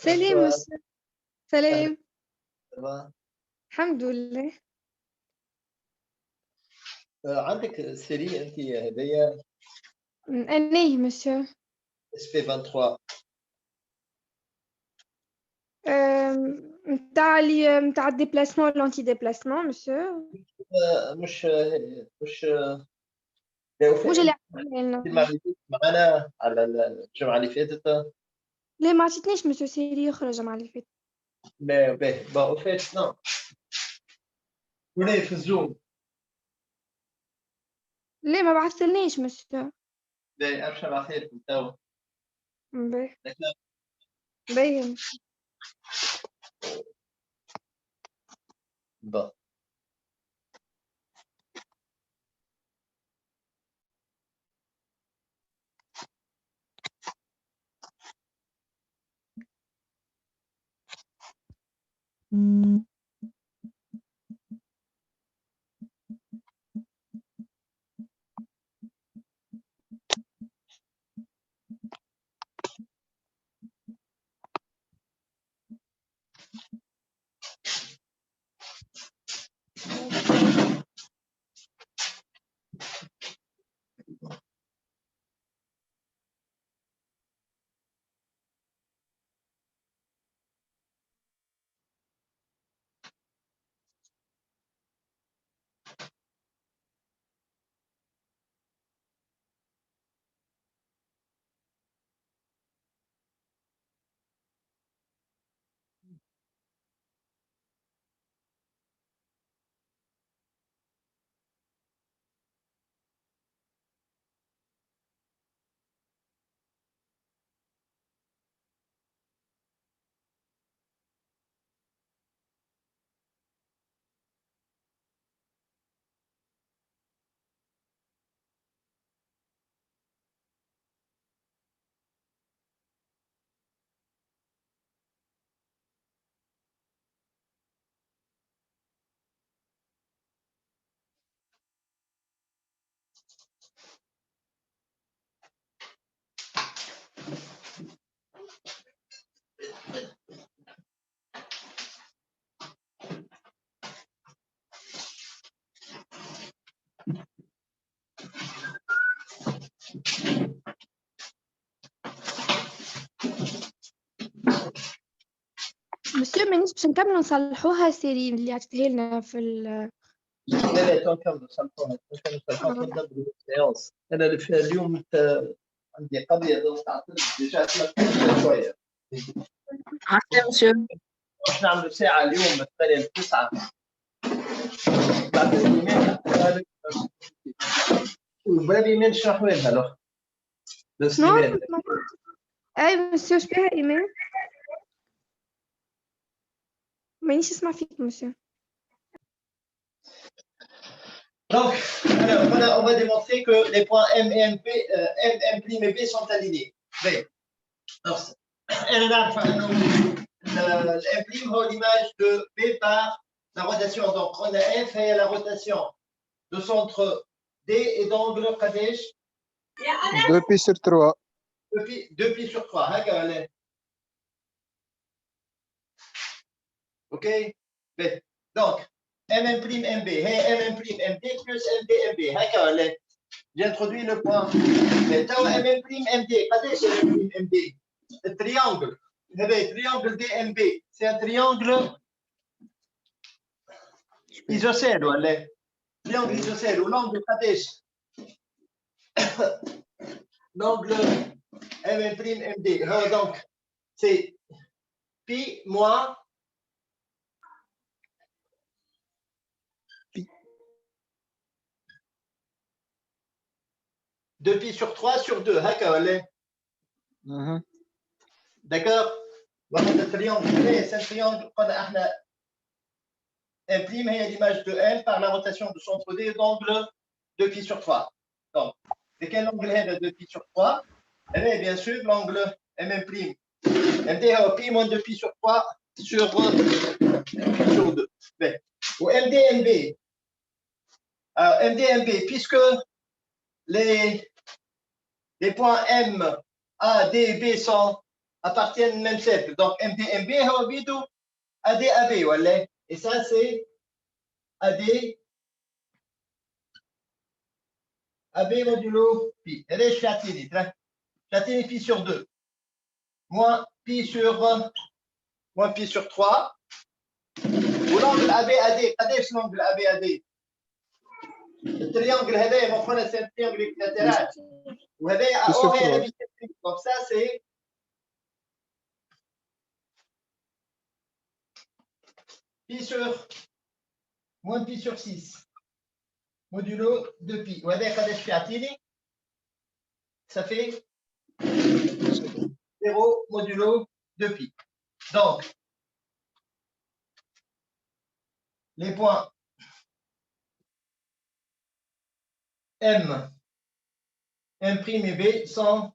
سلام Bonsoir, monsieur. سلام. ça va? الحمد لله. عندك سيري انت هدية أنيه monsieur. SP23 متاع الديبلاسمون والانتي ديبلاسمون monsieur. مش لو مش في اللي انت عطيتها لنا. المعلومات معنا على الجمعة اللي فاتت. لا ما عطيتنيش monsieur سيري أخرى الجمعة اللي فاتت. لا باهي با فات نو ولا في الزوم. لا ما بعثلنيش monsieur. باهي امشي مع خير توا. باهي. داكور. باهي. با monsieur مانيش باش نكملوا نصلحوها سيري اللي عطيتها لنا في لا تو نكمل صلحوها نبداو بالسيونس. انا اليوم عندي قضية تعطل ديجا شوية. عسلامة مسيو. باش نعملوا ساعة اليوم الثانية 9 بعد اليومين وبالي ما نشرحوا لها له شنو؟ أي monsieur شبيها إيمان؟ مانيش نسمع فيك monsieur. Donc, alors, on va démontrer que les points M et MP, M et P sont alignés. Bien. Alors, elle a l'M' est l'image de P par la rotation. Donc, on a F et la rotation de centre D et d'angle Kadesh. 2π sur 3. 2π sur 3. OK? Bien. Donc, M', MB, hey, M', MD plus MD, MB. J'introduis le point. Mais M', MD, Kadesh M', MD. Le triangle. Triangle DMB. C'est un triangle isocèle. Triangle isocèle ou l'angle Kadesh. L'angle M', MD. Donc, c'est pi moins 2π sur 3 sur 2. D'accord? Le triangle, c'est un triangle qu'on a M' est l'image de M par la rotation de centre D d'angle 2π sur 3. Donc, de quel angle est le 2π sur 3? Eh bien, bien sûr, l'angle M'. MD est pi moins 2π sur 3 sur 2. Bien. Ou MD, MD, puisque les points M, A, D et B sont appartiennent au même cercle. Donc, MD, MB, هو بيدو AD, AB, ولا? Et ça, c'est AD, AB modulo pi. Et là, je fais pi sur 2. Moins pi sur 3. Ou l'angle AB-AD, قداش l'angle AB-AD؟ التريانجل هذايا المفروض c'est un triangle équilatéral. وهذايا AO هي la bisectrice. Donc ça c'est pi sur moins pi sur 6 modulo 2pi. وهذايا قداش يعطيني؟ Ça fait 0 modulo 2pi. Donc les points M, M' et B sont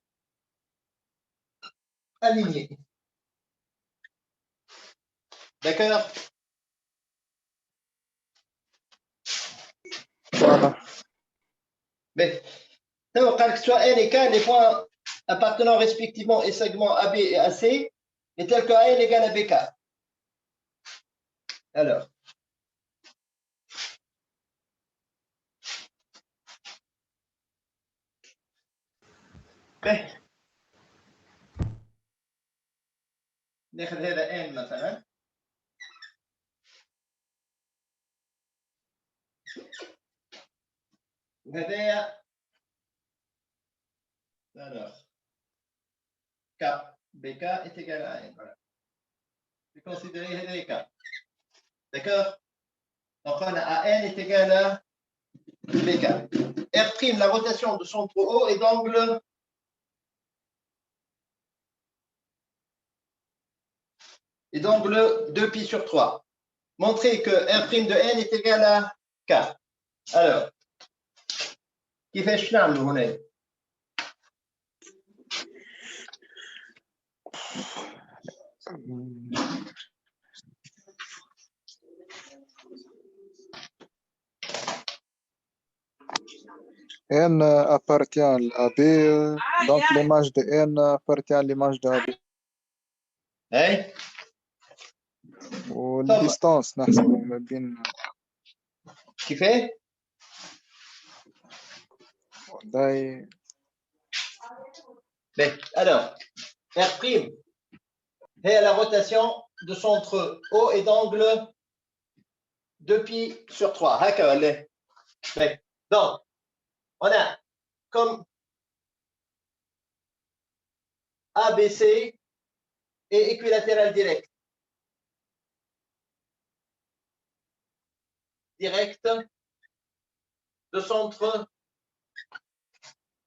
alignés. D'accord? Voilà. Mais, donc, que ce soit N et K, les points appartenant respectivement aux segments AB et AC est tel que AN égale à BK. Alors. ناخذ هذا N مثلا. وهذايا alors K BK est égal à N. Voilà. Je vais considérer هذا K. D'accord? Donc on a AN est égal à BK. R', la rotation de centre O est d'angle et d'angle 2pi sur 3. Montrez que R' de N est égal à K. Alors, كيفاش نعملوا هنا؟ N appartient à B, donc l'image de N appartient à l'image de AB. اي والديستانس نحسب ما بين كيفاه؟ والله. Alors, R' est la rotation de centre O et d'angle 2pi sur 3. Donc, on a comme ABC et équilatéral direct. Direct de centre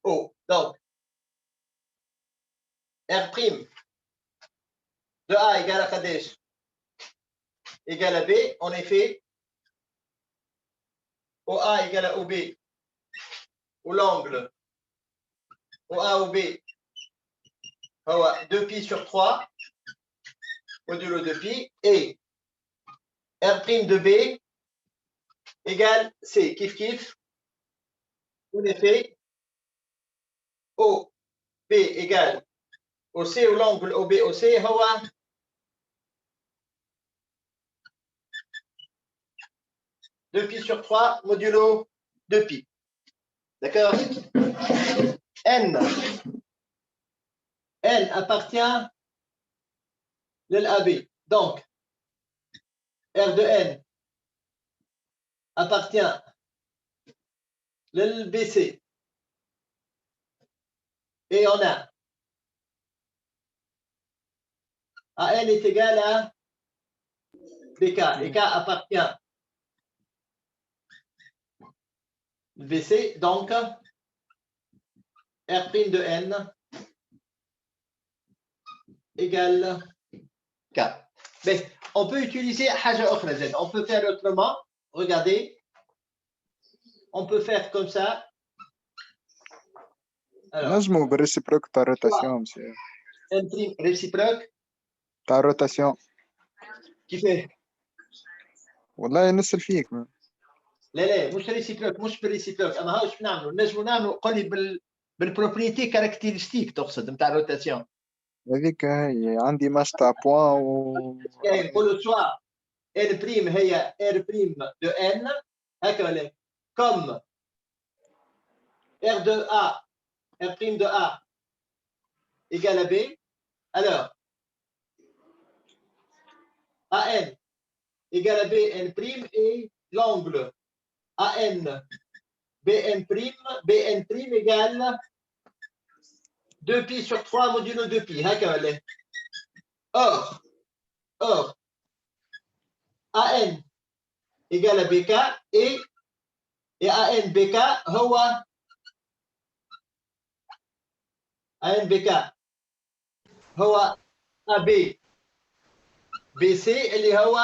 O. Donc, R' de A égale à Kadesh égale à B. En effet, OA égale à OB, ou l'angle OA OB, 2pi sur 3 modulo 2pi, et R' de B égale C. Kif kif. En effet, OB égale OC, ou l'angle OB OC, 2pi sur 3 modulo 2pi. D'accord? N appartient à l'AB. Donc, R de N appartient à l'BC. Et on a AN est égal à BK. Et K appartient à BC. Donc, R' de N égale K. Mais on peut utiliser حاجة أخرى Z. On peut faire autrement. Regardez. On peut faire comme ça. Alors, نجمو بالريسيبروك تاع الروتاسيون مسيو. M' réciproque. تاع الروتاسيون. كيفاه؟ والله نسأل فيك. لا مش ريسيبروك، مش بالريسيبروك. اما هاو شنو نعملوا؟ نجموا نعملوا، قول لي بالبروبريتي كاركتيرستيك تقصد نتاع الروتاسيون. هذيك هي عندي مقطع بوان و يعني نقولوا سوا ان بريم هي ار بريم دو ان هكا ولا كوم ار دو ا ار بريم دو ا égale à b. Alors, AN égale à BN prime et l'angle AN BN prime égale 2pi sur 3 modulo 2pi. Or, AN égale à BK et AN BK هو AB BC اللي هو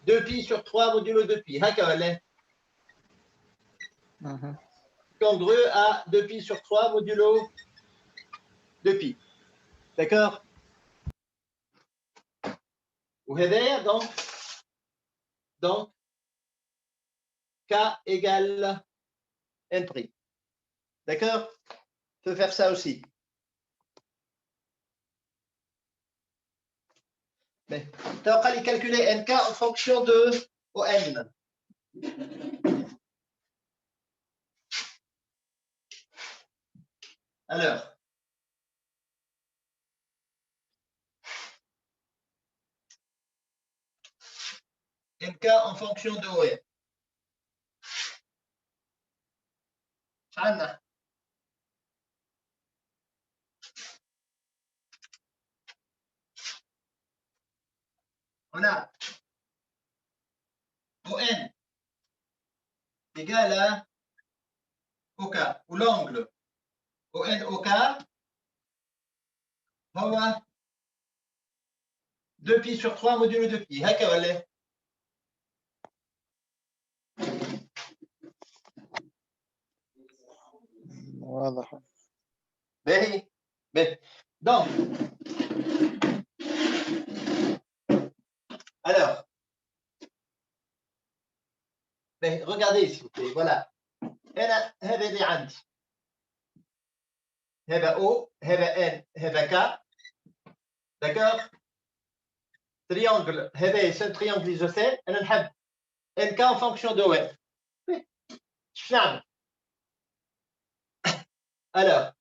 2pi sur 3 modulo 2pi. Congru à 2pi sur 3 modulo 2pi. D'accord? وهذايا donc K égale N prime. D'accord? On peut faire ça aussi. Mais tu as calculer NK en fonction de ON. Alors, NK en fonction de ON. Anna. On a ON égale à OK, ou l'angle ON OK, هو 2pi sur 3 modulo 2pi. هكا ولا؟ واضح. باهي. Donc, alors, regardez s'il vous plaît, voilà. هذا اللي عندي. هذا O, هذا N, هذا K. D'accord? Triangle, هذا c'est un triangle isocèle. أنا نحب NK en fonction de ON. ايش نعمل؟ Alors,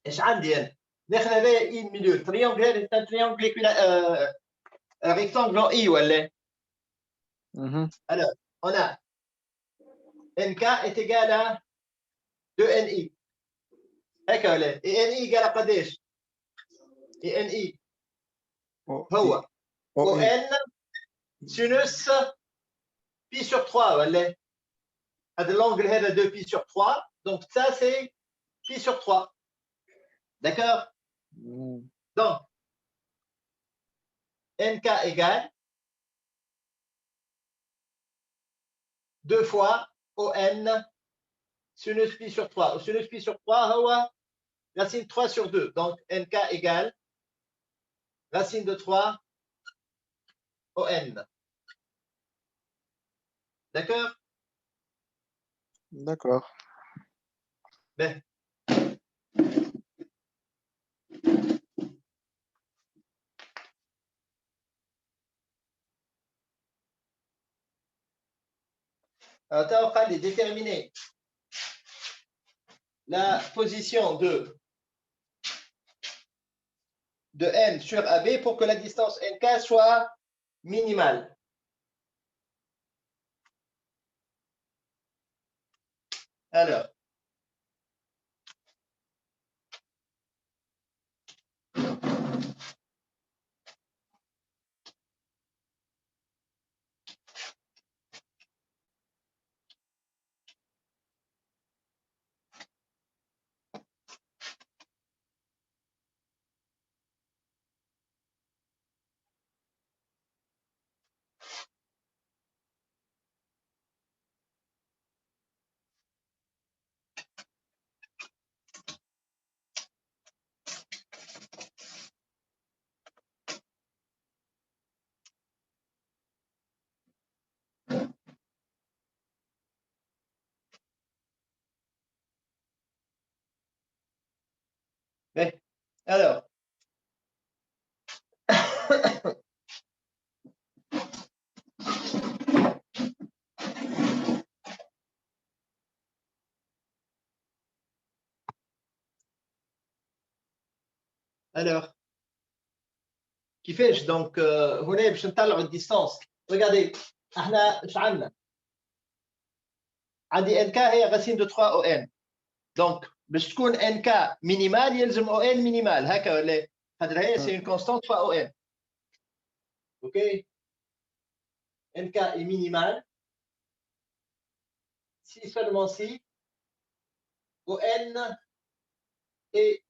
ايش عندي أنا؟ ناخذ هذا إي milieu. Triangle هذا c'est un triangle rectangle en I ولا؟ Alors, on a NK est égal à 2NI. هكا ولا؟ et NI égale à قداش؟ et NI هو ON sinus pi sur 3 ولا؟ هذا l'angle هذا 2pi sur 3. Donc ça c'est pi sur 3. D'accord? Donc NK égale 2 fois ON sinus pi sur 3. Sinus pi sur 3 هو racine 3 sur 2. Donc NK égale racine de 3 ON. D'accord? D'accord. Ben. Alors, on va déterminer la position de N sur AB pour que la distance NK soit minimale. Alors, Alors, alors, كيفاش donc هنا باش نطلعوا الديستانس. Regardez, احنا ايش عندنا؟ عندي ان كا هي غاسين دو 3 او ان. دونك باش تكون ان كا مينيمال يلزم او ان مينيمال هكا ولا؟ خاطر هي سي اون كونستانت فوا او ان. اوكي؟ ان كا اي مينيمال si seulement si او ان اي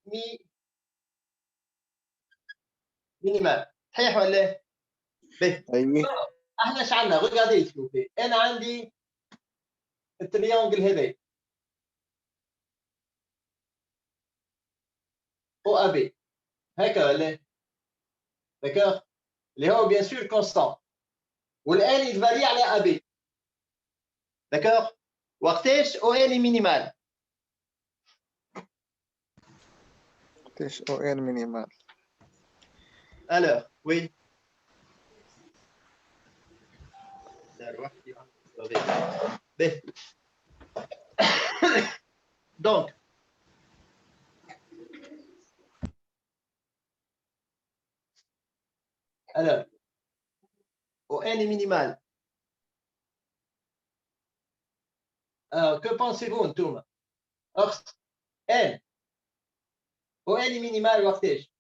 مينيمال. صحيح ولا؟ باهي. اي احنا ايش عندنا؟ ريغاردي شوفي، انا عندي التريونجل هذا او ا بي هكا ولا؟ داكوغ؟ اللي هو بيان سور كونستانت والان يتفاري على ا بي. داكوغ؟ وقتاش او ان مينيمال؟ قداش او ان مينيمال؟ الوغ وي باهي. دونك الوغ او ان مينيمال. que pensez-vous انتوما؟ اخت ان او ان مينيمال وقتاش؟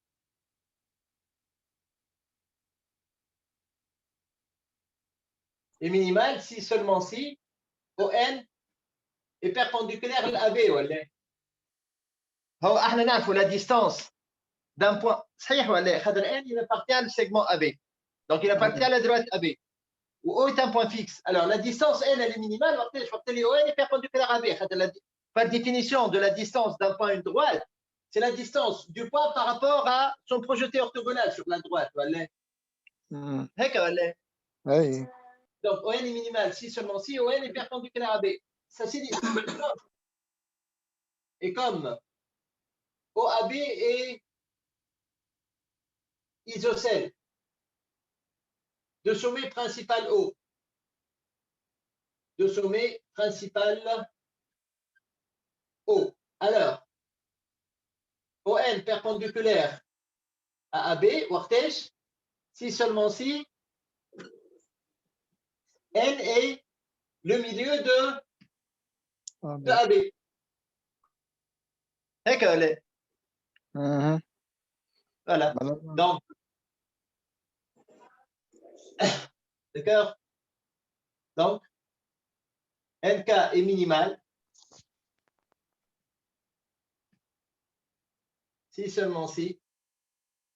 est minimal si seulement si ON est perpendiculaire à AB ولا؟ هو احنا نعرفوا la distance d'un point صحيح ولا؟ خاطر N il appartient au segment AB. Donc il appartient à la droite AB. Où O est un point fixe. Alors la distance N elle est minimale وقتاش؟ وقت اللي ON est perpendiculaire à AB. خاطر par définition de la distance d'un point à une droite, c'est la distance du point par rapport à son projeté orthogonal sur la droite ولا؟ هكا ولا؟ اي Donc ON est minimal si seulement si ON est perpendiculaire à B. Ça signifie et comme OAB est isocèle de sommet principal O, de sommet principal O. Alors, ON perpendiculaire à AB, وقتاش si seulement si N est le milieu de AB. هكا ولا؟ Voilà. Donc, d'accord? Donc, NK est minimal si seulement si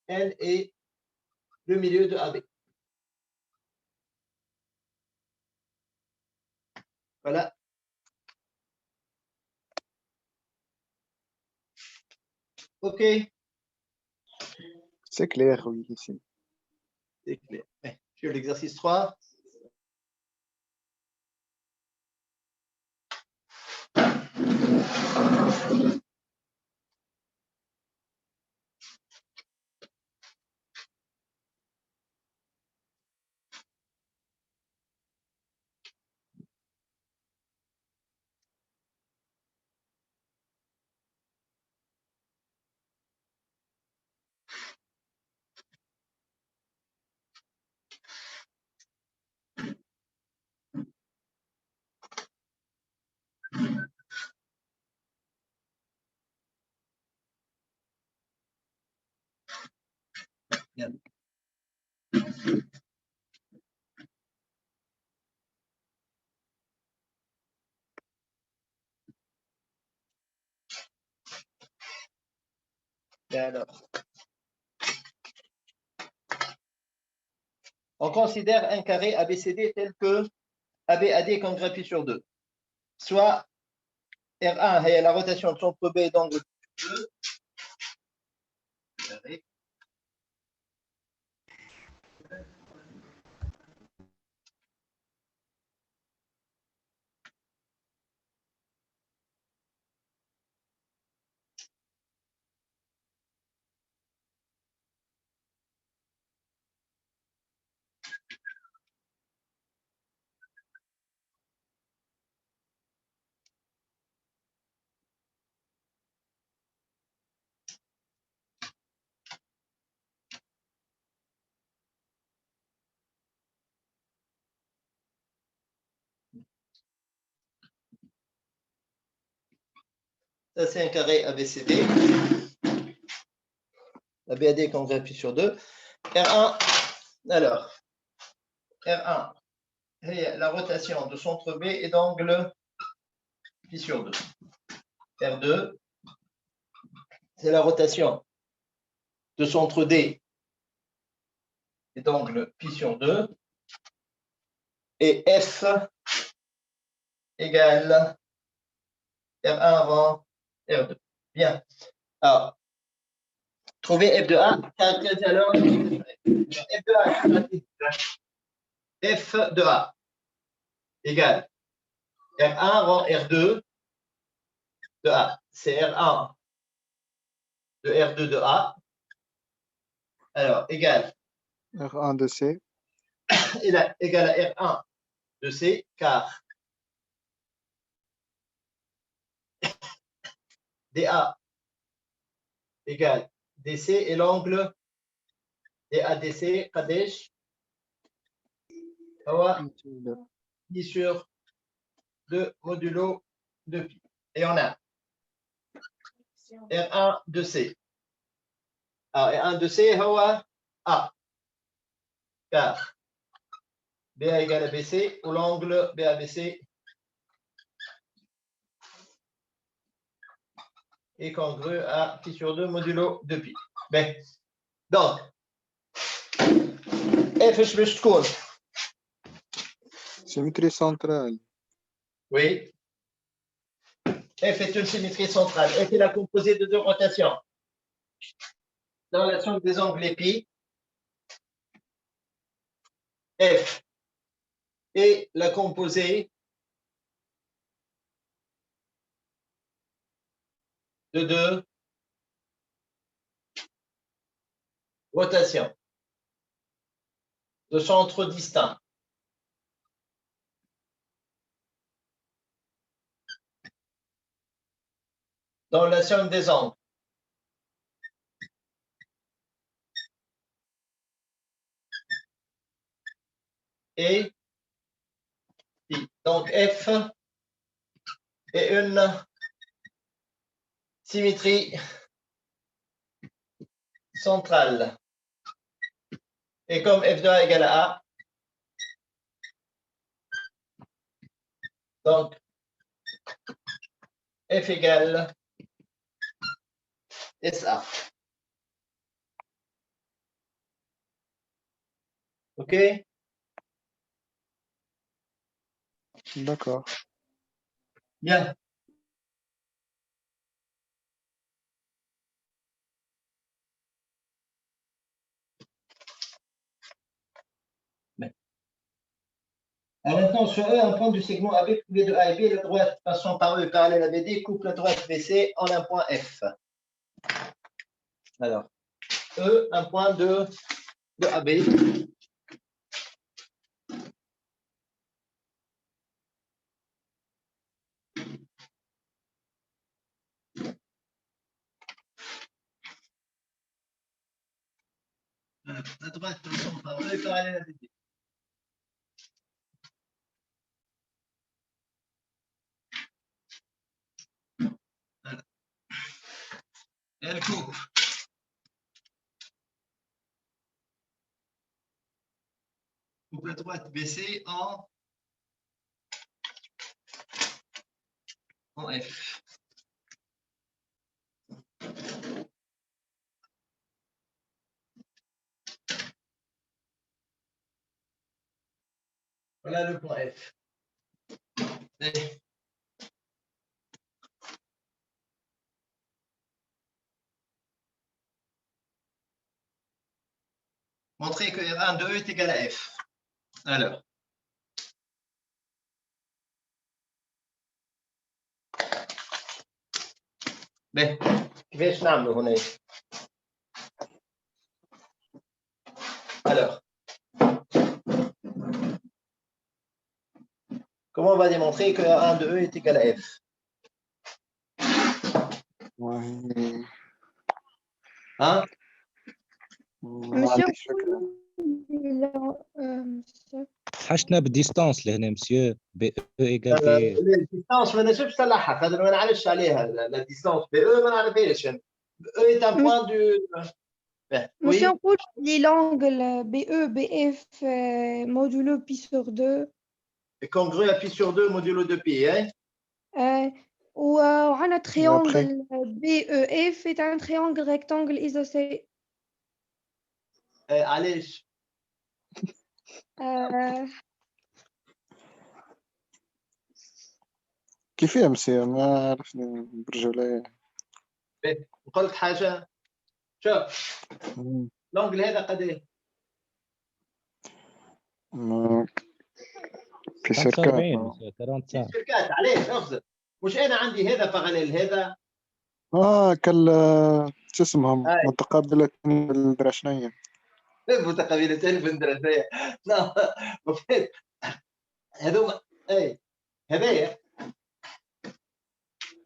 N est le milieu de AB. Voilà. OK. C'est clair, oui, ici. C'est clair. Sur l'exercice 3. Bien. Et alors, on considère un carré ABCD tel que ABAD est congrégé sur 2. Soit R1 est la rotation de centre B d'angle 2. Carré. Ça, c'est un carré ABCD. La BAD quand j'appuie sur 2. R1, alors, R1, c'est la rotation de centre B et d'angle pi sur 2. R2, c'est la rotation de centre D et d'angle pi sur 2. Et F égale R1 avant R2. Bien. Alors, trouver F de A, caractérisé alors F de A, F de A égale R1 avant R2 de A. C'est R1 de R2 de A. Alors, égale R1 de C. Égale à R1 de C, car DA égale DC et l'angle DADC, Kadesh, pi sur 2 modulo 2 pi. Et on a R1 de C. Alors, R1 de C, A. Car BA égale à BC, ou l'angle BABC est congru à pi sur 2 modulo 2 pi. Bien. Donc, F plus court. Symétrie centrale. Oui. F est une symétrie centrale. F est la composée de 2 rotations. Dans l'action des angles épis, F est la composée de 2 rotations de centres distincts. Dans la somme des angles. Et donc F est une symétrie centrale. Et comme F de A égale à A, donc F égale SA. OK? D'accord. Bien. Alors maintenant, sur E, un point du segment AB privé de A et B, la droite passant par E parallèle à BD coupe la droite BC en un point F. Alors, E, un point de AB. La droite passant par E parallèle à BD. Voilà. Elle coupe. Coupe la droite BC en F. Voilà le point F. Et montrer que R1 de E est égal à F. Alors. Ben, كيفاش نعملوا هنا؟ Alors, comment on va démontrer que R1 de E est égal à F? Ouais. Hein? Monsieur, Monsieur. monsieur. حشنا بالديستانس لهنا مسيو بي او ايكال بي الديستانس ما نجمش نصلحها خاطر ما نعرفش عليها لا ديستانس بي او ما نعرفهاش او est un point du مش نقول لي l'angle BE BF modulo pi sur 2 congru à pi sur 2 modulo de pi hein وعندنا triangle BEF est un triangle rectangle isocèle علاش كيف يا مسيو ما عرفني برجولية. نقول لك حاجه شوف لونجل هذا قد ايه في سيركات 45 شركات علاش اخذ مش انا عندي هذا باراليل هذا كل شو اسمهم متقابلة الدراشنية متقابلتين بالدراسيه لا وفيت هذوما اي هذايا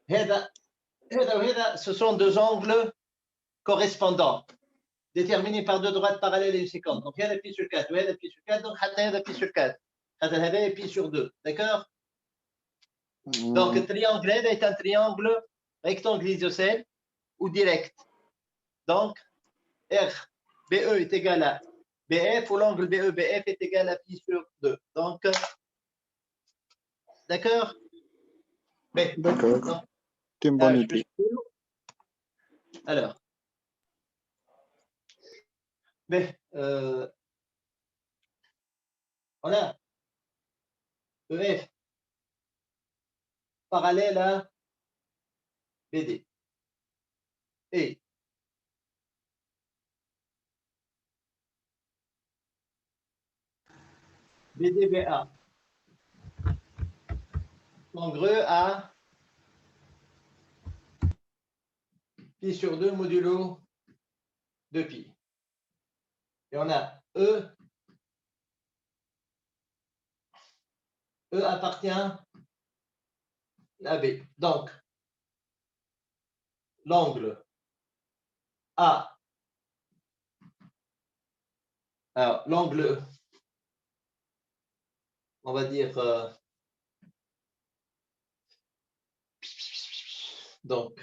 هذا وهذا ce sont deux angles correspondants déterminés par deux droites parallèles et une séquence donc هذا pi sur 4 وهذا pi sur 4 donc حتى هذا pi sur 4 هذا هذايا pi sur 2 d'accord donc le triangle هذا est un triangle rectangle isocèle ou direct donc R BE est égal à BF ou l'angle BE BF est égal à pi sur 2 donc d'accord d'accord c'est une bonne idée. Alors voilà EF parallèle à BD et BDBA congru à pi sur 2 modulo de pi. Et on a E appartient à B. Donc, l'angle A, alors l'angle, on va dire, donc,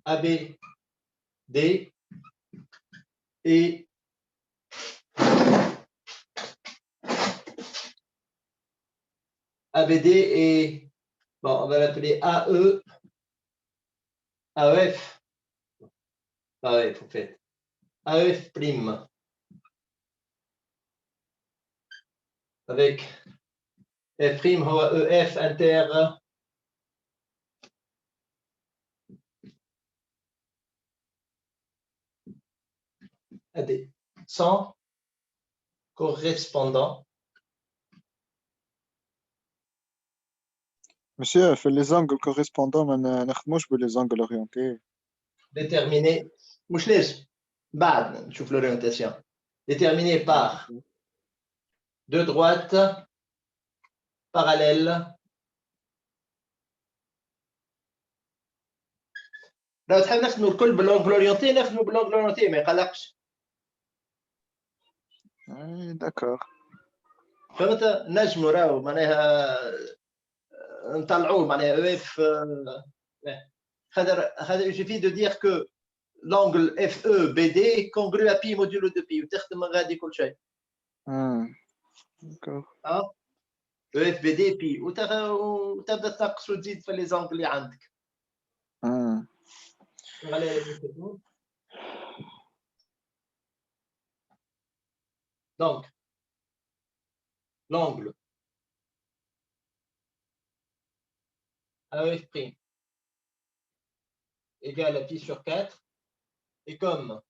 AB, D et ABD et, bon, on va l'appeler AE, AEF, AEF en fait, AEF prime, avec F prime هو EF inter AD, sans correspondant. Monsieur, fait les angles correspondants ما نخدموش les angles orientés. Déterminé مش لازم بعد نشوف l'orientation déterminé par deux droites parallèles لو تحب نخدموا الكل بالانجل اورينتي نخدموا بالانجل اورينتي ما يقلقش داكور فهمت نجموا راهو معناها نطلعوه معناها اف خاطر il suffit de dire que l'angle FE BD congru à pi modulo de pi وتخدم غادي كل شيء داكور اف بي دي بي وتبدا تنقص وتزيد في لي زونغل اللي عندك donc l'angle AEF' égale à pi sur 4 et comme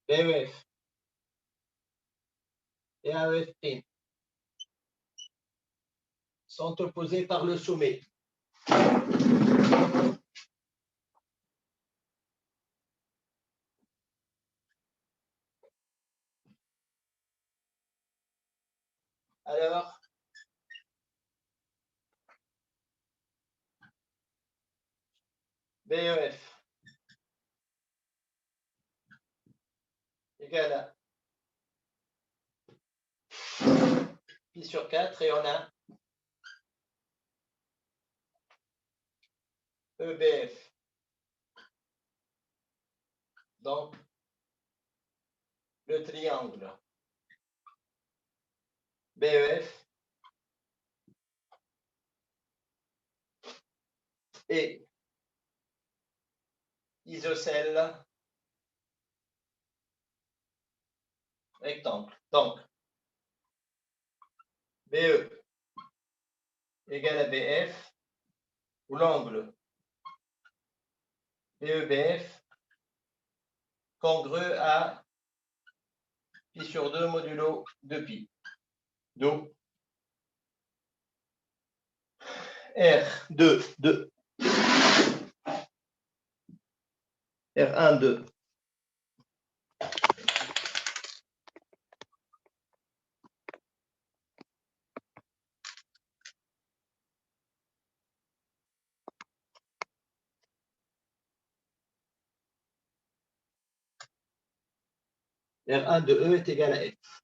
BEF et AEF' sont opposés par le sommet. Alors, BEF égale à pi sur 4 et on a EBF. Donc, le triangle BEF et isocèle rectangle. Donc, BE égale à BF, ou l'angle BEBF congrue à pi sur 2 modulo 2pi. Donc, R2, 2. R1, 2. R1 de E est égal à F.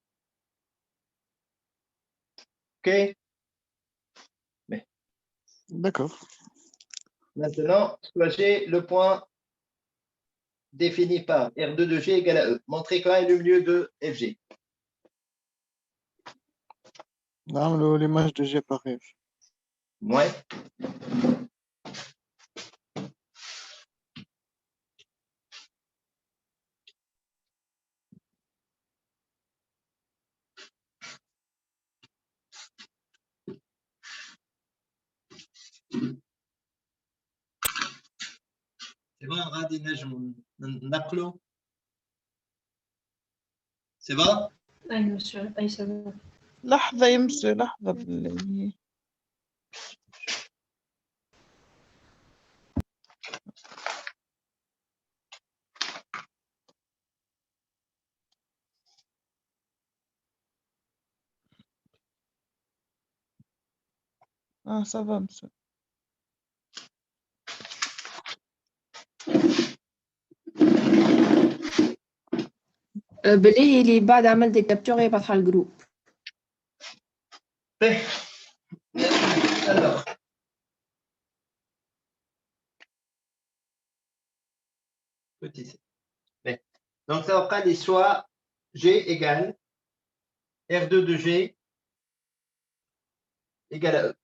OK? Mais D'accord. maintenant, soulagez le point défini par R2 de G égale à E. Montrez quand est le milieu de FG. نعملوا l'image de G par F. Ouais. C'est bon, غادي نجم نقلو. C'est bon? أي monsieur, أي سبب. لحظة يمسوا لحظة ça va monsieur. بالله اللي بعد عملت الكابتشر يبعث على الجروب. Alors. Petit c. Donc, ça va prendre soit G égale R2 de G égale à E.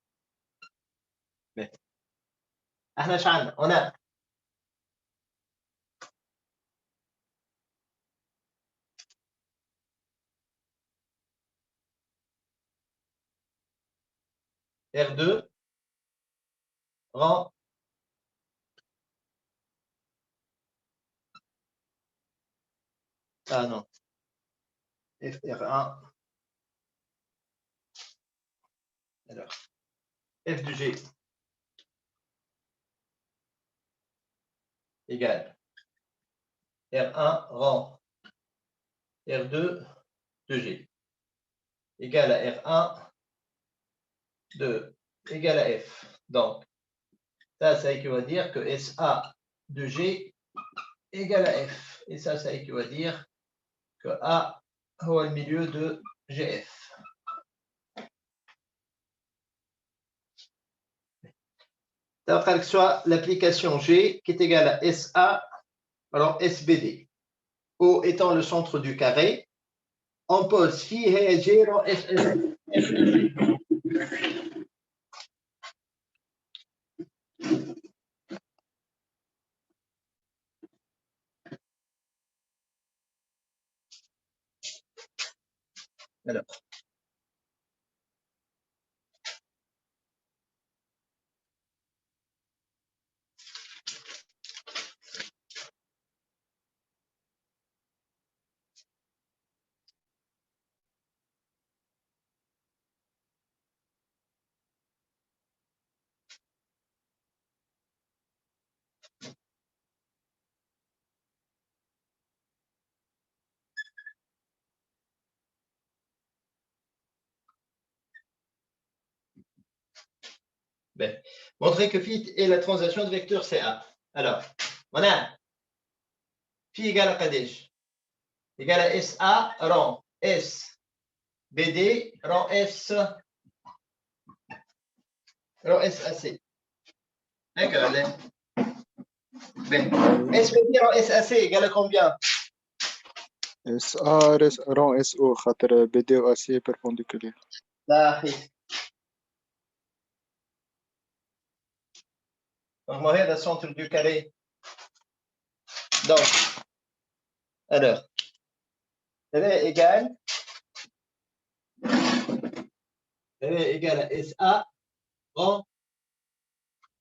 Mais, on a R2 rang non FR1 alors F de G égale R1 rang R2 de G égale à R1 de égale à F. Donc ça équivaut à dire que SA de G égale à F. Et ça équivaut à dire que A est le milieu de GF. Ça va faire que soit l'application G qui est égale à SA, alors SBD. O étant le centre du carré, on pose phi et G dans SS. Alors. Ben, montrer que phi est la translation de vecteur CA. Alors, on a phi égale à Kadej égale à SA rang S BD rang S SAC. D'accord. SBD rang SAC égale à combien? SA rang SO خاطر BD و AC perpendiculaire. Là, donc, moi, le centre du carré. Donc, alors, elle est égale à SA rang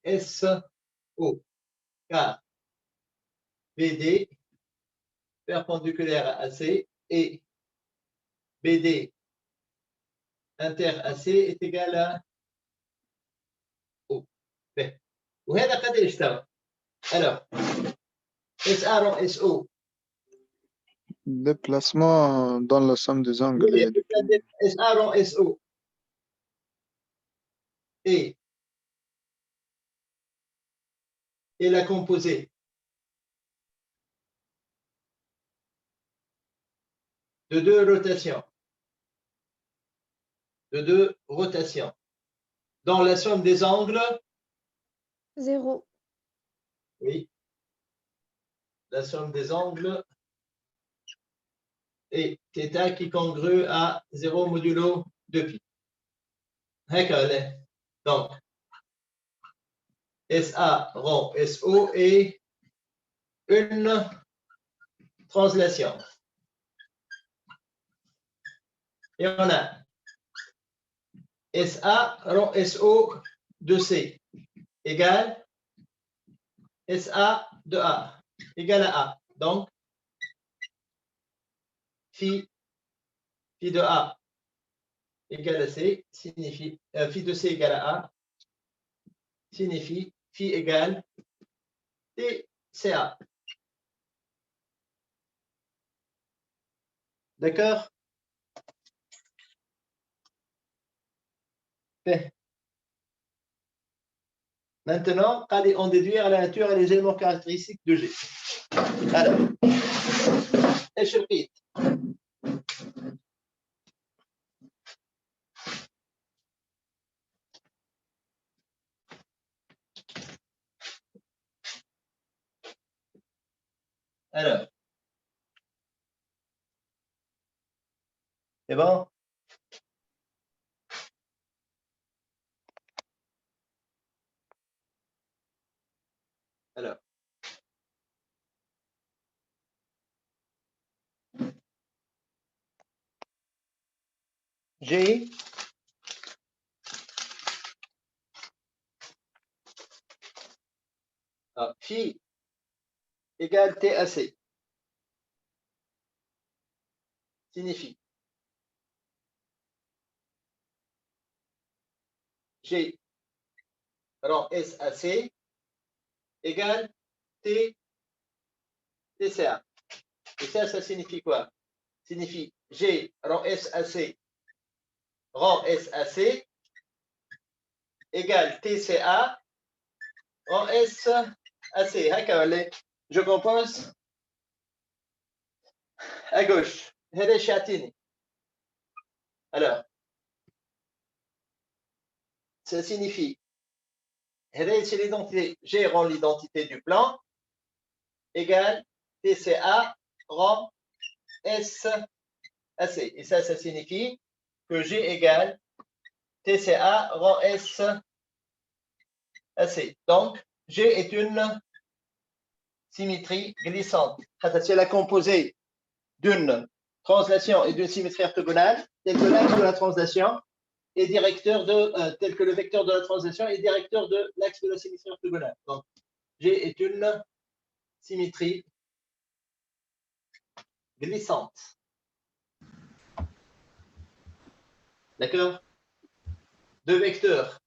SO, car BD perpendiculaire à AC et BD inter AC est égal à O. وهذا قد يشتغل. Alors, SA rang SO. Déplacement dans la somme des angles. SA rang SO. Et la composée de deux rotations. Dans la somme des angles. 0. Oui. La somme des angles et θ qui congrue à 0 modulo 2π. D'accord. Donc, SA rond SO est une translation. Et on a SA rond SO de C égale SA de A égale à A. Donc, phi de A égale à C signifie phi de C égale à A signifie phi égale TCA. D'accord? Maintenant, allez en déduire la nature et les éléments caractéristiques de G. Alors, je répète. Alors, c'est bon? Alors, G phi égale TAC signifie G rang SAC égale TCA. Et ça signifie quoi? Signifie G rang SAC égale TCA rang SAC. Je compose à gauche. Alors, ça signifie c'est l'identité G rend l'identité du plan égale TCA rang SAC. Et ça signifie que G égale TCA rang SAC. Donc, G est une symétrie glissante. C'est la composée d'une translation et d'une symétrie orthogonale, telle que l'axe de la translation est directeur de, tel que le vecteur de la translation est directeur de l'axe de la symétrie orthogonale. Donc, G est une symétrie glissante. D'accord? Deux vecteurs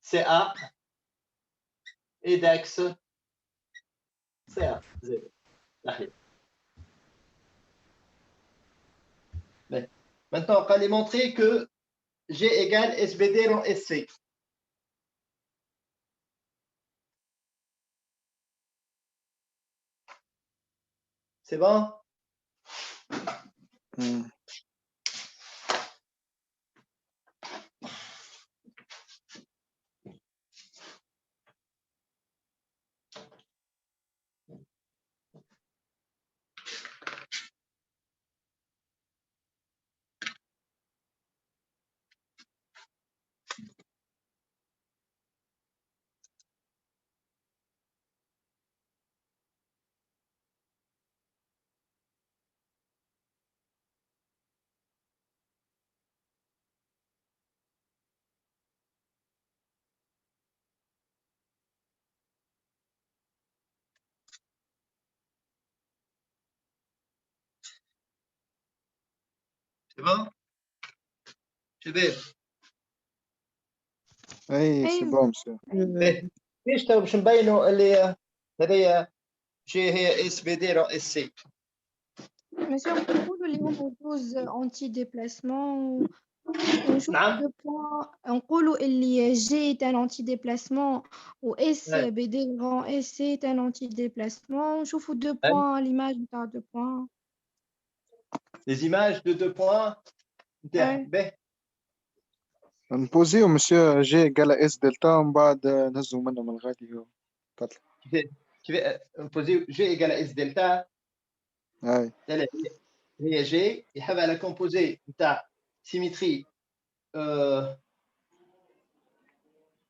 CA et d'axe CA. Maintenant, on va aller montrer que G égale SBD rang SC. C'est bon? C'est bon? شباب اي سي أيوة. بون مسيو. ليش تو باش نبينوا اللي هذايا جي هي اس بي دي رو اس سي. Monsieur, نقولوا اللي هما جوز anti déplacement ونشوف نعم. دو بوان نقولوا اللي جي est un anti déplacement و اس Ouais. بي دي grand اس سي est un anti déplacement ونشوفوا دو بوان l'image نتاع دو بوان. Les images de 2 points. Ouais. به نبوزيو مسيو جي قال اس دلتا ومن بعد نهزوا منه من الغادي تطلع. كيف نبوزيو جي ايجال اس دلتا اي هي جي يحب على كومبوزي نتاع سيمتري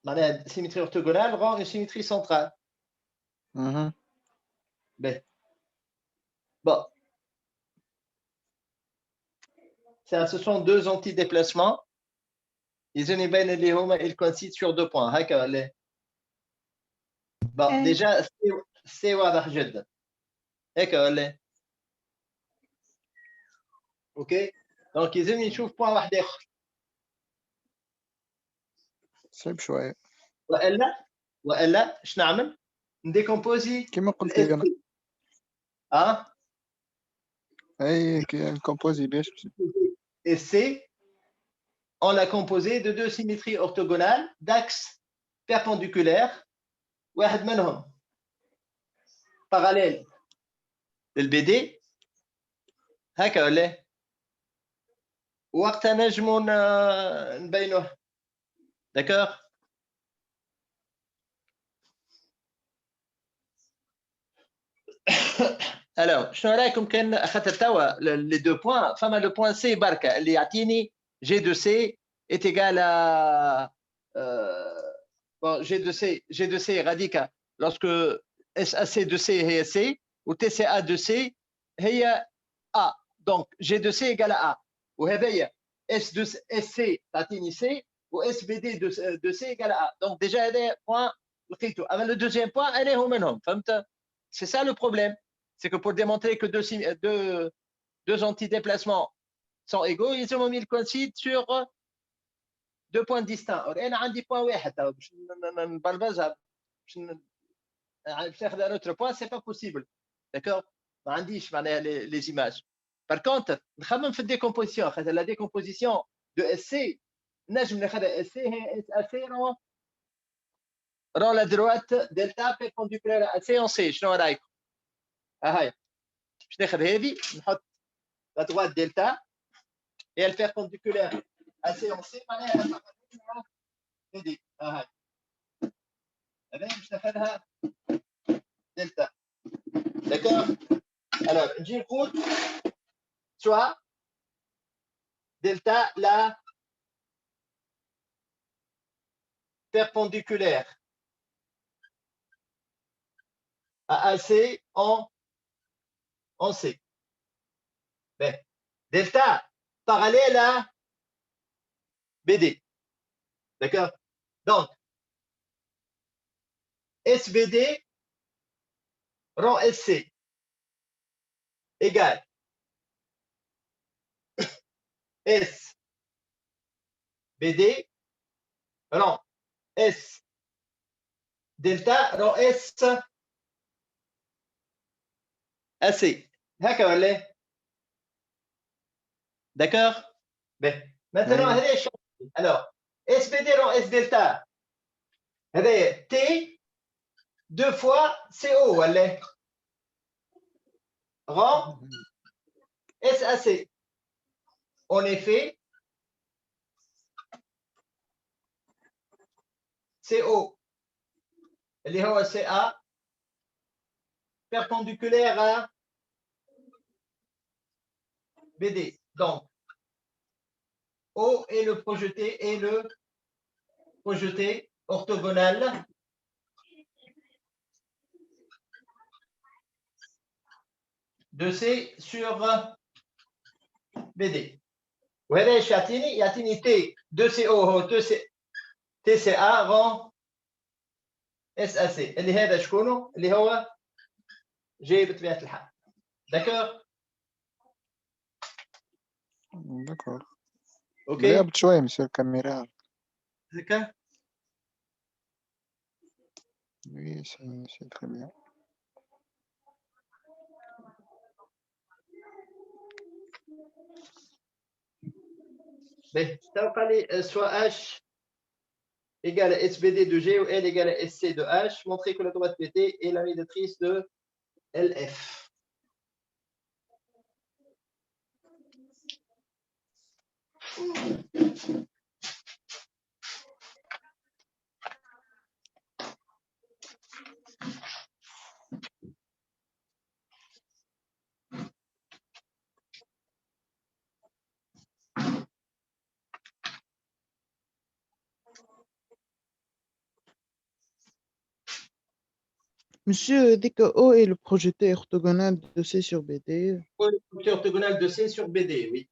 معناها سيمتري orthogonale rend une symétrie centrale. اها Ben. Bon. Ça, ce sont deux antidéplacements. Ils coïncident sur 2 points. Bon, déjà, c'est واضح جدا. OK. Donc, ils يشوف point واحد آخر. صعب شوية. وإلا اش نعمل؟ نديكومبوزي كيما قلت لي أنا. اه اي كومبوزي باش et C, on l'a composé de 2 symétries orthogonales d'axes perpendiculaires واحد منهم parallèle للBD هكا ولا وقتها نجمو نبينوه. d'accord. Alors, شنو رايكم كان اخذت توا les 2 points فما le point C بركه اللي يعطيني G de C est égal à bon, G de C radical lorsque SAC de C هي C و TCA de C هي A. Donc G de C égale à A. وهذايا S de SC تعطيني C و SBD de C égale à A. Donc déjà هذا point لقيته. اما le deuxième point elle est هو منهم. فهمت؟ C'est ça le problème. C'est que pour démontrer que deux antidéplacements sont égaux, ils ont mis le coïncide sur 2 points distincts. Alors, il y a un point واحد باش نبلبزها باش ناخذ un autre point, c'est pas possible. D'accord. ما عنديش معناها les images. Par contre, نخمم في الديكومبوزيسيون. خاطر la décomposition de SC نجم ناخذها SC هي SAC rend la droite delta perpendiculaire à C en C. شنو رايكم؟ هاي باش ناخذ هذه نحط la droite delta et elle perpendiculaire à C en C معناها هذه هاي هذه باش ناخذها delta. d'accord. alors نجي نقول soit delta la perpendiculaire à AC en C. Ben, delta parallèle à BD. D'accord. Donc, SBD rend SC égale SBD rend S delta rend S AC. D'accord, ولا d'accord. Ben, maintenant هذا الشيء. alors SBD rend S delta هذا T 2 fois CO ولا rend SAC. en effet CO اللي هو CA perpendiculaire à BD. Donc O est le projeté orthogonal de C sur BD. وهذا يعطيني T 2CO هو TCA rend SAC اللي هذا شكونه اللي هو جي بطبيعة الحال. d'accord. D'accord. Ok. غياب شوية monsieur الكاميرا. هكا. Oui, c'est très bien. Mais تبقى لي soit H égale à SBD de G ou L égale à SC de H. Montrer que la droite PT est la médiatrice de LF. Monsieur, dès que O est le projeté orthogonal de C sur BD, Projeté orthogonal de C sur BD, oui.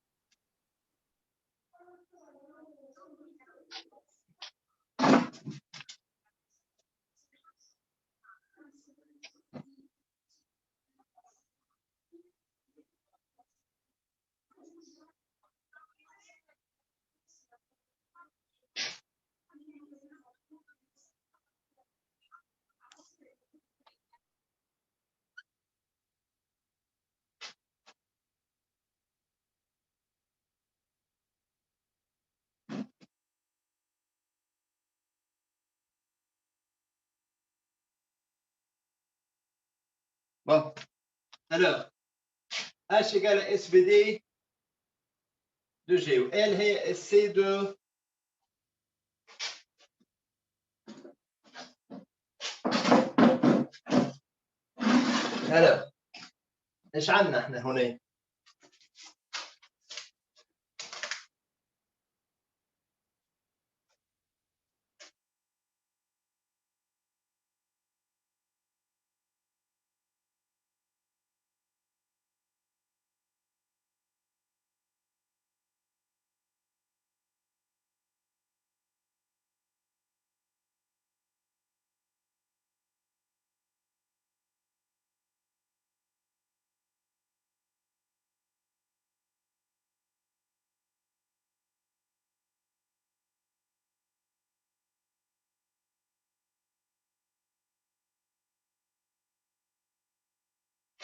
Bon, alors, H égale à SBD de G ou L est SC de alors ايش عندنا احنا هنا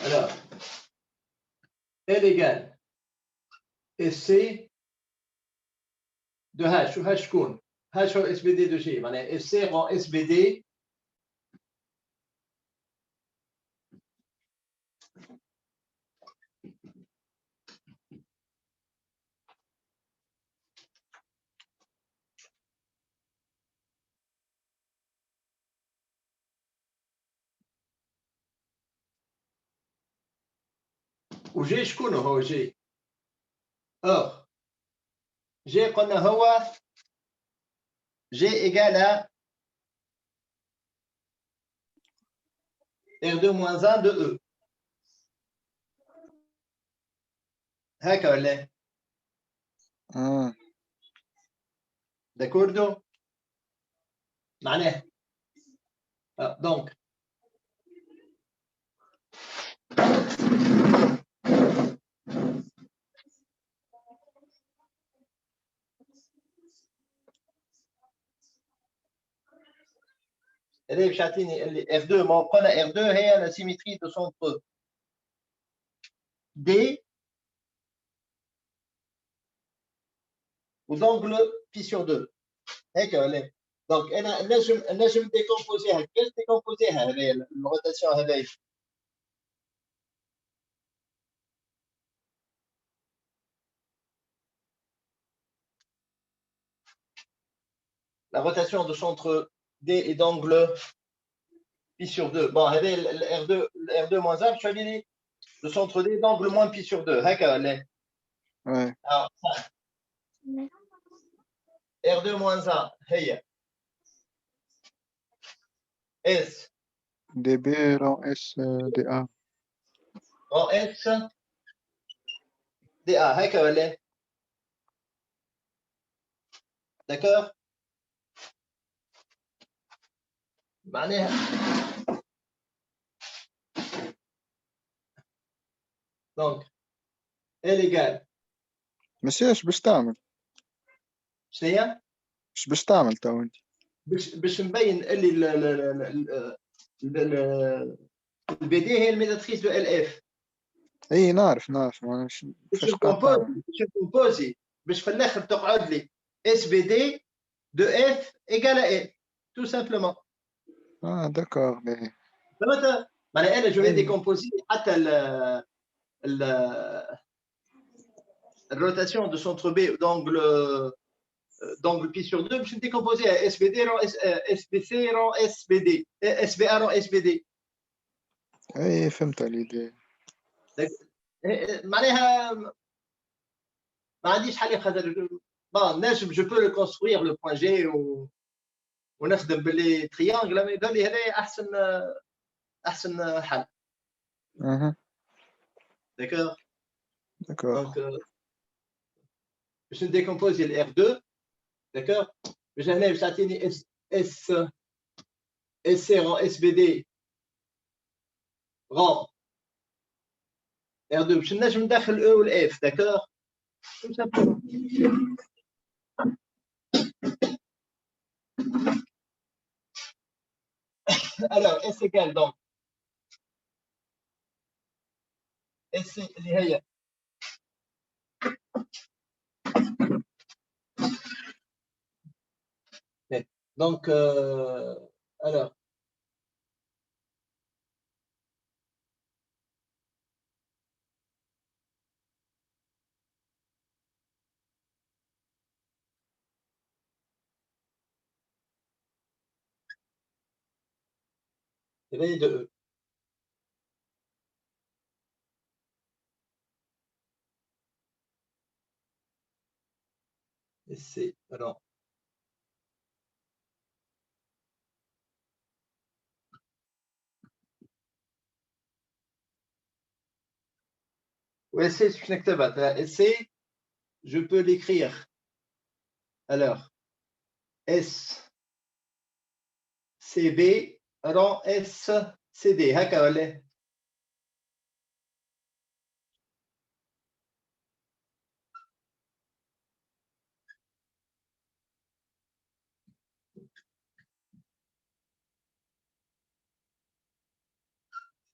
alors L égale SC de H ou H شكون H هو SBD de G معناها SC rend SBD و G شكون هو G or G قلنا هو G égale à R2 moins 1 de E هكا ولا داكوردو معناه دونك اللي باش يعطيني اللي R2 ما قلنا R2 هي la symétrie de centre D d'angle pi sur 2 هيك ولا دونك انا نجم ديكومبوزيها كيفاش ديكومبوزيها هذه الروتاسيون هذه la rotation de centre D et d'angle pi sur 2 bon هذه R2 moins 1 je vais le centre D d'angle moins pi sur 2 هكا ولا Ouais. alors R2 moins 1 هي S DB rend S DA. en S DA هكا ولا d'accord معناها donc L égale مسيو اش باش تعمل؟ شنو هي؟ اش باش تعمل تو انت؟ باش نبين اللي البي دي هي الميزاتريس دو ال اف. اي نعرف كيفاش قاعد تعمل. باش نكومبوزي باش في الاخر تقعد لي اس بي دي دو اف ايكال ا تو سامبلومون. داكوغ باهي. فهمت؟ معناها انا جو في ديكومبوزي حتى الروتاسيون دو سونتر بي d'angle pi sur 2 باش نديكومبوزي اس بي دي رون اس بي سي رون اس بي دي اس بي ا رون اس بي دي. اي فهمت اليدي. معناها ما عنديش حل خاطر بون نجم جو بو لو كونستروير لو بوان جي ونخدم باللي تريانجل، مي يبان لي هذا احسن حل. اها داكور. داكوغ. دونك باش نديكومبوزي الار 2 داكور. باش هنا باش تعطيني اس سي رون اس بي دي رون ار 2 باش نجم ندخل او والاف. داكور. alors S égale donc S اللي هي donc alors réveil de E. Et c'est alors ouais, c'est je peux l'écrire. Alors S CB rend S CD هكا ولا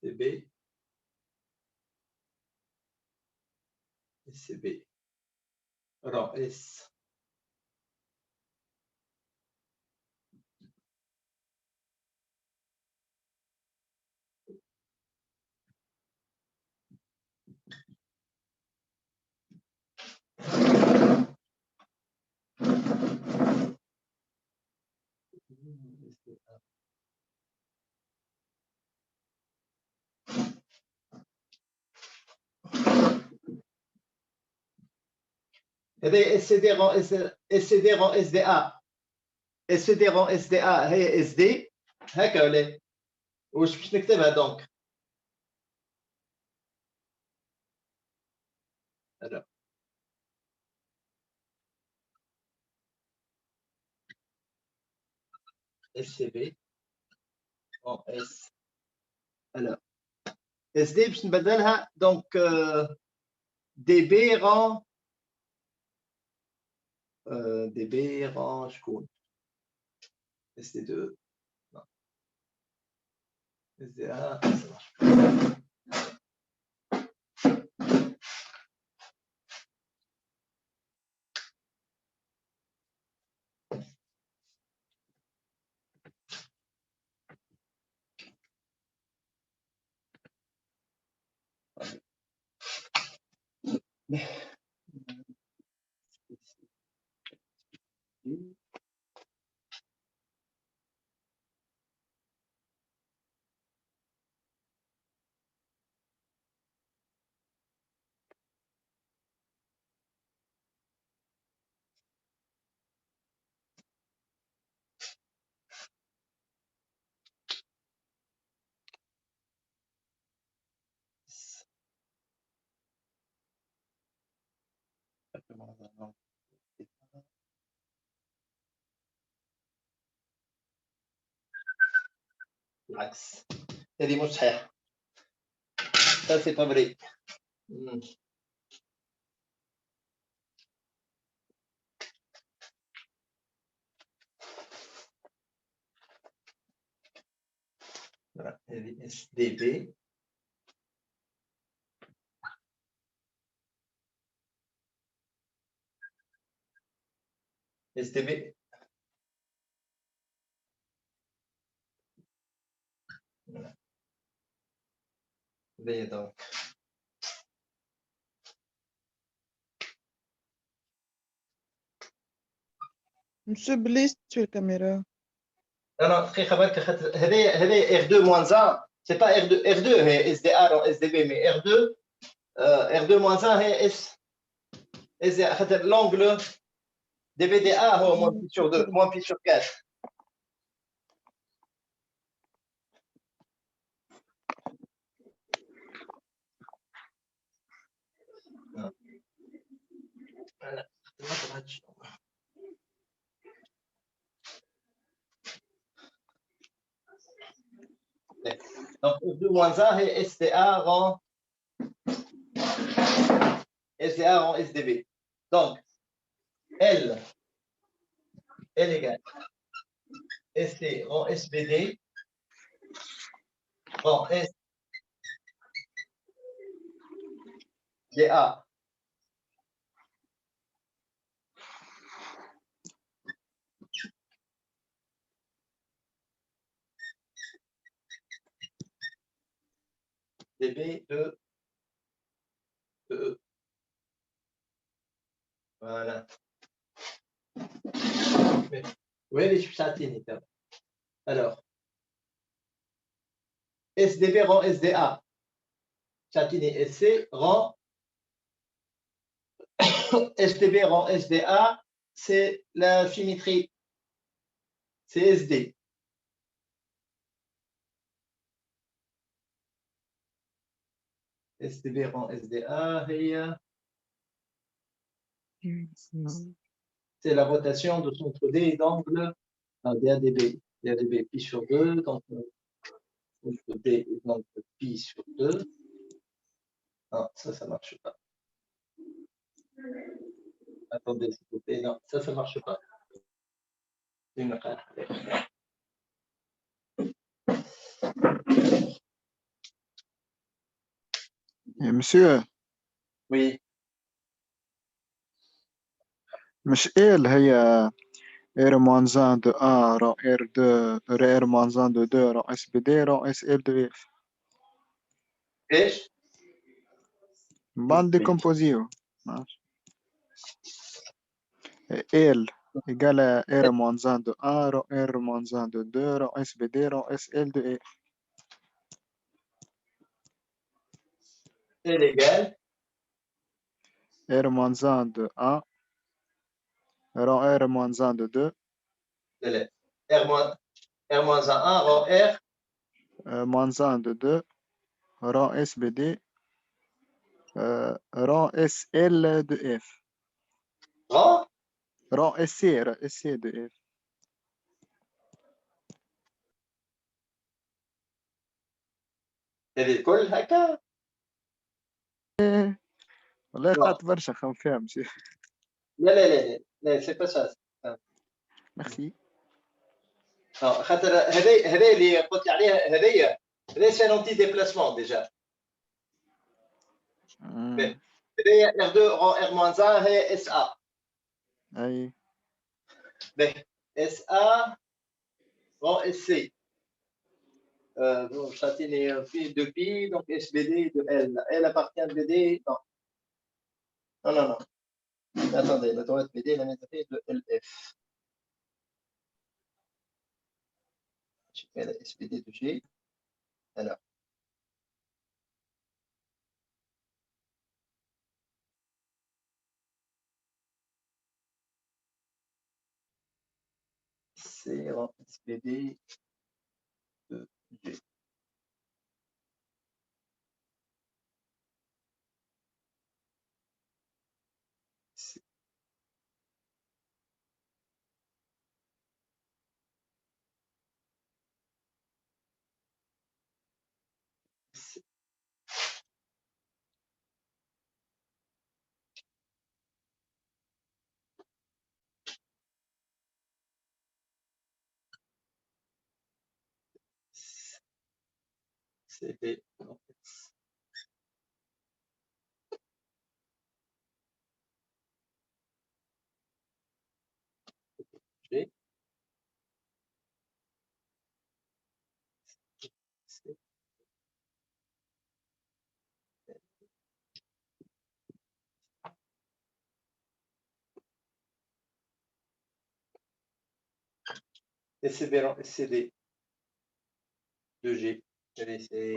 CB CB rend S هذا SCD rend SCD rend SDA SCD rend SDA هي SD هكا ولا واش باش نكتبها دونك. alors SCB en S. Alors SD باش نبدلها دونك DB rend DB rend شكون SD2 non SDA ça marche pas. العكس هذه مش صحيحة. ça c'est pas vrai. Voilà, SDB. SDB. Voilà. Veuillez donc. Monsieur Bliss, tu es caméra. Non, non, très خبرك هذا R2 moins 1, c'est pas R2, R2 هي SDA ou SDB, mais R2, R2 moins 1 هي SDA, l'angle DBDA هو moins pi sur 2, moins pi sur 4. Voilà. Donc, R2 moins 1 est SDA rend SDB. Donc, L égale SC rend SBD rend SDA. DB de E. Voilà. Oui, les subsatines. Alors, SDB rend SDA. Châtine SC rend SDB rend SDA, c'est la symétrie. C'est SD. SDB rend SDA, c'est la rotation de centre D et d'angle DADB. DADB pi sur 2, donc centre D et d'angle pi sur 2. Non, ça marche pas. Attendez, s'il vous plaît. Non, ça marche pas. Monsieur, Oui, مش L هي R-1 de A rang R2 R-1 de 2 rang SBD rang SL de F. ايش؟ Bande décomposée. L égale à R-1 de A rang R-1 de 2 rang SBD rang SL de F. L égale R-1 de A rang R-1 de 2 R-1 rond R moins 1 de 2 rang SBD rang SL de F. rond rang SC de F. هذه الكل هكا. والله لا قعدت برشا خم فيها مشي. لا لا لا لا سي با سا. ميرسي. خاطر هذا اللي قلت عليها هذايا سي انتي ديبلاسمون ديجا. هذايا R2 rang R-1 هي SA. اي SA rang SC. Bon, châtine est de pi, donc SBD de L. L appartient à BD. Non. Non, non, non. Attendez, la droite BD, la méthode de LF. Je fais la SBD de G. Alors. C'est en SBD de G. SCB. G. SCB, SCD. 2G. Allez, c'est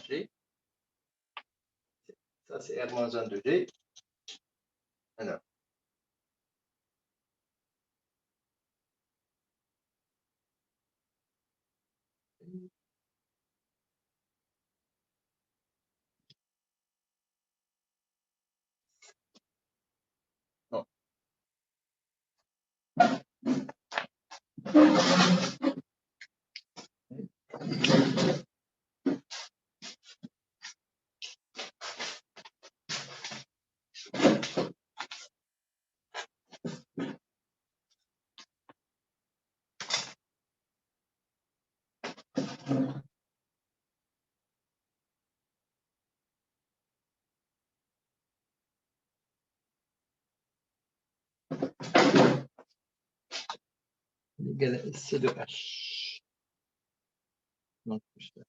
G. Ça, c'est R-1 de G. Alors. Non. Égal à SC de H. Donc, je vais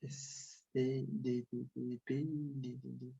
S, D, D, D, D, P, D, D, D.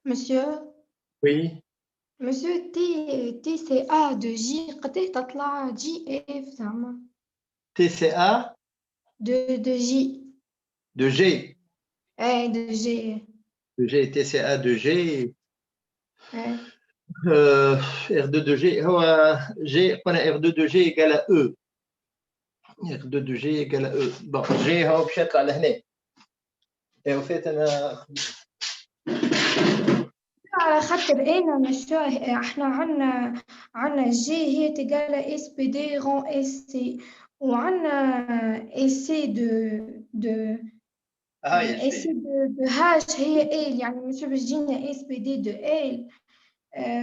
monsieur, Oui. monsieur TCA de J قديه تطلع GF زعما TCA de J de G. de G De G, TCA de G. ايه R2 de G. G, on a R2 de G égale à E. R2 de G égale à E. Bon, G, هو باش يطلع لهنا. Et au fait, أنا على خاطر انا مش احنا عنا جي هي تقال اس بي دي رون اس سي وعنا اس سي دو هاي اس سي دو هاش هي ال يعني مش باش تجينا اس بي دي دو ال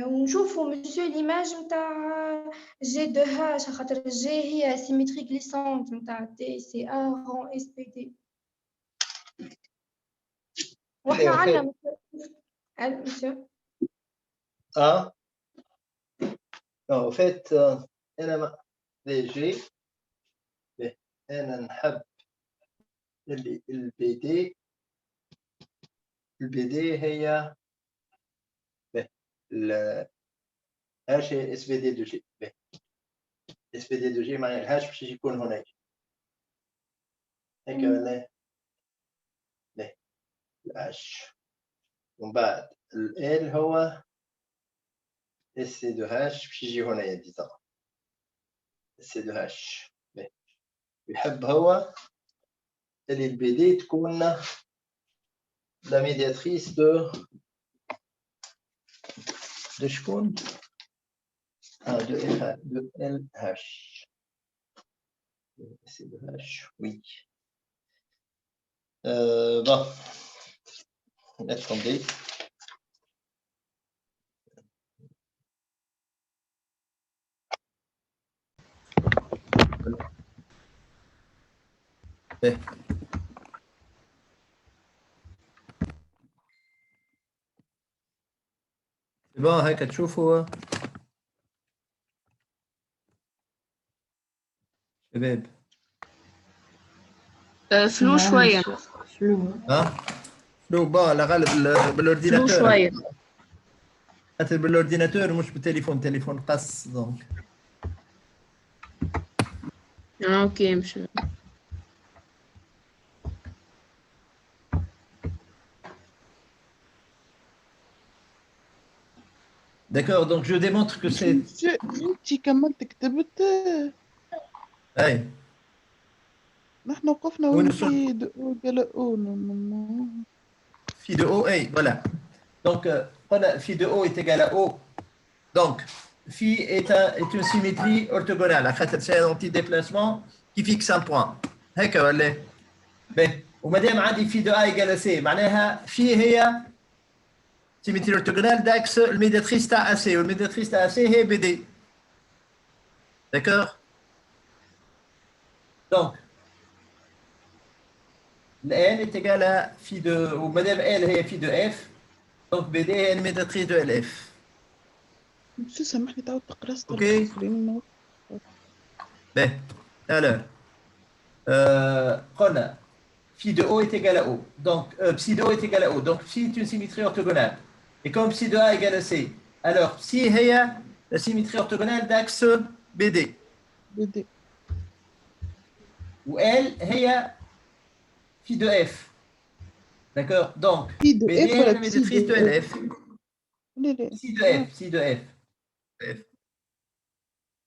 ونشوفوا مسيو ليماج نتاع جي دو هاش خاطر جي هي سيمتري غليسونت نتاع تي سي ا رون اس بي دي واحنا عنا مسيو Ah, non, au fait, أنا G, أنا نحب البي دي هي هاش اس بي دي دو جي. اس بي دي دو جي معناها الهاش باش يكون هناك هيك ولا لا الهاش ومن بعد ال هو اس سي دو هاش باش يجي هنا ديزا اس سي دو هاش يحب هو اللي البي دي تكون لا ميدياتريس دو شكون دو ال هاش سي دو هاش وي bon attendez bon هيك تشوفوا شباب فلو شوية ها لو با على غالب فلو بالاورديناتور شوية حتى بالاورديناتور مش بالتليفون تليفون قص دونك اوكي مش d'accord donc je démontre que c'est انتي كملت كتبت اي نحن وقفنا وين وين وصلت في قال phi de O A voilà donc قلنا phi de O est égal à O donc phi est une symétrie orthogonale à خاطر c'est un petit déplacement qui fixe un point هكا ولا باهي وما دام عندي phi de A égale à C معناها phi هي symétrie orthogonale d'axe الميدياتريس تاع AC والميدياتريس تاع AC هي BD d'accord donc L est égal à phi de ou madame L هي phi de F donc BD هي الميدياتريس de LF شو سامحني تعاود تقرا ok خلينا ben alors قلنا phi de O est égal à O donc psi de O est égal à O donc psi est une symétrie orthogonale et comme psi de A égale à C alors psi هي la symétrie orthogonale d'axe BD بدي ou L هي phi de F d'accord donc بي دو BD اف هي ولا la بسي médiatrice de دو اف LF لا لا psi de F psi de F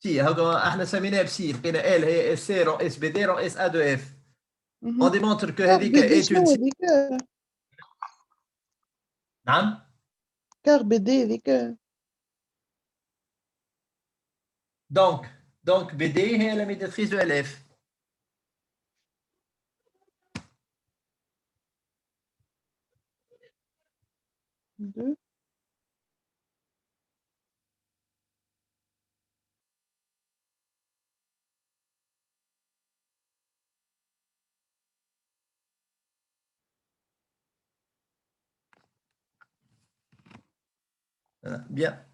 Si, احنا سميناه بسي لقينا ال هي اس سي رو اس بي دي رو اس ا دو اف on démontre que كار هذيك بي دي est شنو une هذيك نعم كار بي دي هذيك donc BD هي la médiatrice de LF دو bien